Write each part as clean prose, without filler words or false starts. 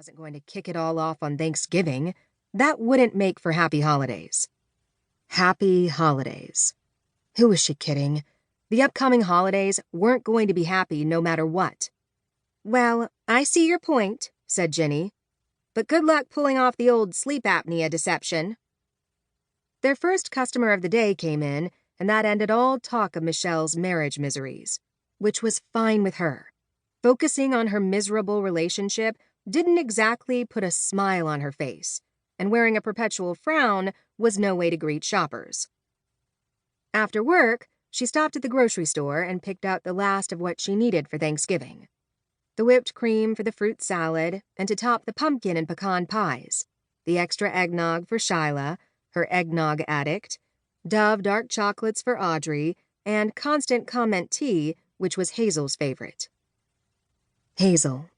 wasn't going to kick it all off on Thanksgiving. That wouldn't make for happy holidays. Happy holidays. Who was she kidding? The upcoming holidays weren't going to be happy no matter what. "Well, I see your point," said Ginny. "But good luck pulling off the old sleep apnea deception." Their first customer of the day came in, and that ended all talk of Michelle's marriage miseries, which was fine with her. Focusing on her miserable relationship didn't exactly put a smile on her face, and wearing a perpetual frown was no way to greet shoppers. After work, she stopped at the grocery store and picked out the last of what she needed for Thanksgiving. The whipped cream for the fruit salad, and to top the pumpkin and pecan pies, the extra eggnog for Shyla, her eggnog addict, Dove dark chocolates for Audrey, and Constant Comment tea, which was Hazel's favorite. Hazel,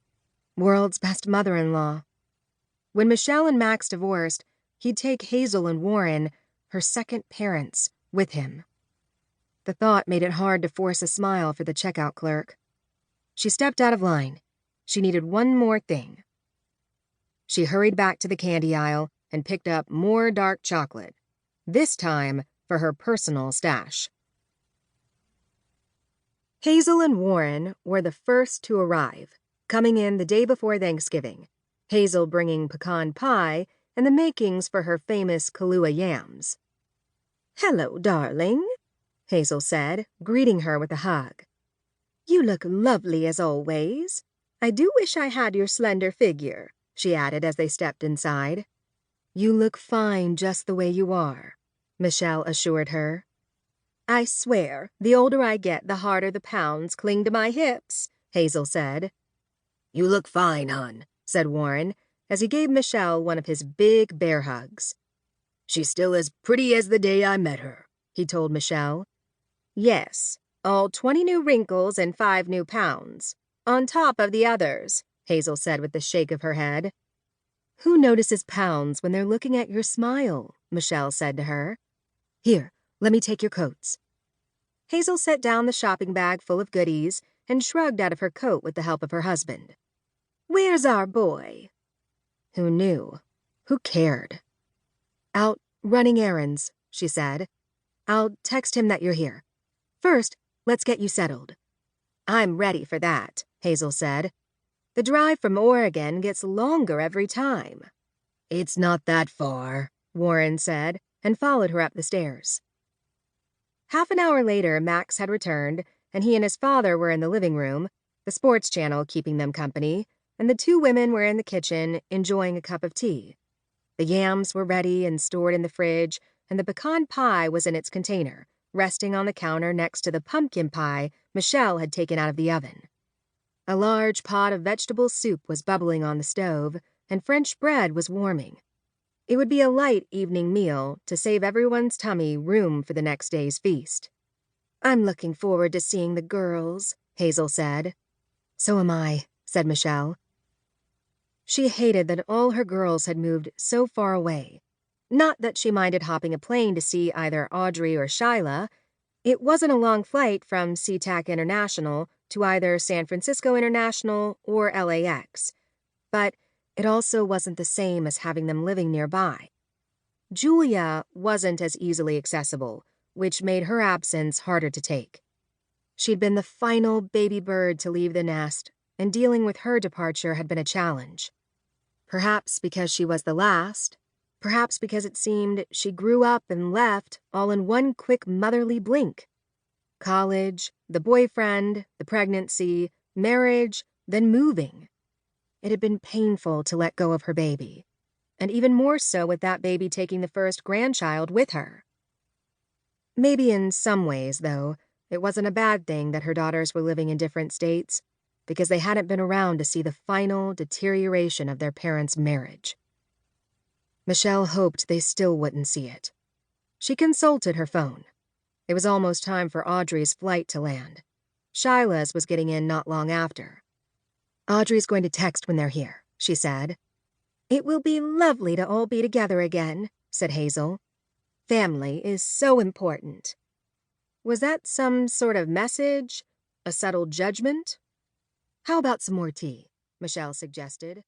world's best mother-in-law. When Michelle and Max divorced, he'd take Hazel and Warren, her second parents, with him. The thought made it hard to force a smile for the checkout clerk. She stepped out of line. She needed one more thing. She hurried back to the candy aisle and picked up more dark chocolate, this time for her personal stash. Hazel and Warren were the first to arrive, coming in the day before Thanksgiving, Hazel bringing pecan pie and the makings for her famous Kahlua yams. "Hello, darling," Hazel said, greeting her with a hug. "You look lovely as always. I do wish I had your slender figure," she added as they stepped inside. "You look fine just the way you are," Michelle assured her. "I swear, the older I get, the harder the pounds cling to my hips," Hazel said. "You look fine, hon," said Warren, as he gave Michelle one of his big bear hugs. "She's still as pretty as the day I met her," he told Michelle. "Yes, all 20 new wrinkles and 5 new pounds, on top of the others," Hazel said with a shake of her head. "Who notices pounds when they're looking at your smile?" Michelle said to her. "Here, let me take your coats." Hazel set down the shopping bag full of goodies and shrugged out of her coat with the help of her husband. "Where's our boy?" Who knew? Who cared? "Out running errands," she said. "I'll text him that you're here. First, let's get you settled." "I'm ready for that," Hazel said. "The drive from Oregon gets longer every time." "It's not that far," Warren said, and followed her up the stairs. Half an hour later, Max had returned, and he and his father were in the living room, the sports channel keeping them company, and the two women were in the kitchen enjoying a cup of tea. The yams were ready and stored in the fridge, and the pecan pie was in its container, resting on the counter next to the pumpkin pie Michelle had taken out of the oven. A large pot of vegetable soup was bubbling on the stove, and French bread was warming. It would be a light evening meal to save everyone's tummy room for the next day's feast. "I'm looking forward to seeing the girls," Hazel said. "So am I," said Michelle. She hated that all her girls had moved so far away. Not that she minded hopping a plane to see either Audrey or Shyla. It wasn't a long flight from SeaTac International to either San Francisco International or LAX. But it also wasn't the same as having them living nearby. Julia wasn't as easily accessible, which made her absence harder to take. She'd been the final baby bird to leave the nest, and dealing with her departure had been a challenge. Perhaps because she was the last, perhaps because it seemed she grew up and left all in one quick motherly blink. College, the boyfriend, the pregnancy, marriage, then moving. It had been painful to let go of her baby, and even more so with that baby taking the first grandchild with her. Maybe in some ways, though, it wasn't a bad thing that her daughters were living in different states, because they hadn't been around to see the final deterioration of their parents' marriage. Michelle hoped they still wouldn't see it. She consulted her phone. It was almost time for Audrey's flight to land. Shyla's was getting in not long after. "Audrey's going to text when they're here," she said. "It will be lovely to all be together again," said Hazel. "Family is so important." Was that some sort of message? A subtle judgment? "How about some more tea?" Michelle suggested.